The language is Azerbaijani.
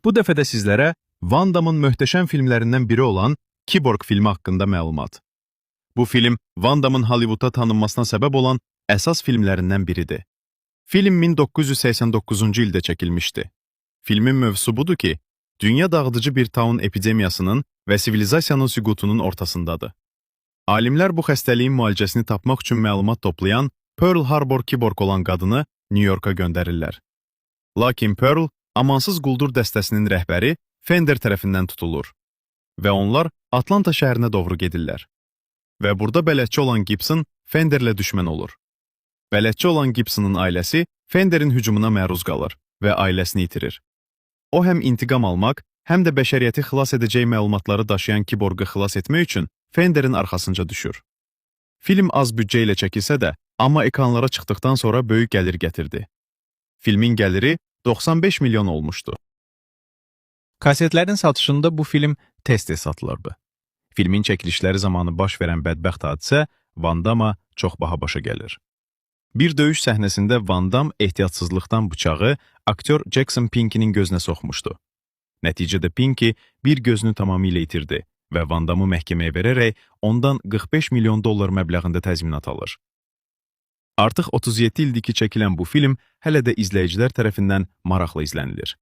Bu dəfə də sizlərə Van Damme'ın möhtəşəm filmlərindən biri olan Kiborg filmi haqqında məlumat. Bu film Van Damme'ın Hollywoodda tanınmasına səbəb olan əsas filmlərindən biridir. Film 1989-cu ildə çəkilmişdi. Filmin mövzusu budur ki, dünya dağıdıcı bir taun epidemiyasının və sivilizasiyanın süqutunun ortasındadır. Alimlər bu xəstəliyin müalicəsini tapmaq üçün məlumat toplayan Pearl Harbor Kiborg olan qadını New Yorka göndərirlər. Lakin Pearl, amansız quldur dəstəsinin rəhbəri Fender tərəfindən tutulur və onlar Atlanta şəhərinə doğru gedirlər. Və burada bələdçi olan Gibson Fenderlə düşmən olur. Bələdçi olan Gibson'ın ailəsi Fenderin hücumuna məruz qalır və ailəsini itirir. O həm intiqam almaq, həm də bəşəriyyəti xilas edəcək məlumatları daşıyan Kiborgu xilas etmək üçün Fenderin arxasınca düşür. Film az büdcə ilə çəkilsə də, amma ekranlara çıxdıqdan sonra böyük gəlir gətirdi. Filmin gəliri 95 milyon olmuşdu. Kasetlərin satışında bu film tez-tez satılırdı. Filmin çəkilişləri zamanı baş verən bədbəxt hadisə Van Damme'a çox baha başa gəlir. Bir döyüş səhnəsində Van Damme ehtiyatsızlıqdan bıçağı aktyor Jackson Pinkinin gözünə soxmuşdu. Nəticədə Pinky bir gözünü tamamilə itirdi və Van Damme'ı məhkəməyə verərək ondan 45 milyon dollar məbləğində təzminat alır. Artıq 37 ildir ki, çəkilən bu film hələ də izləyicilər tərəfindən maraqla izlənilir.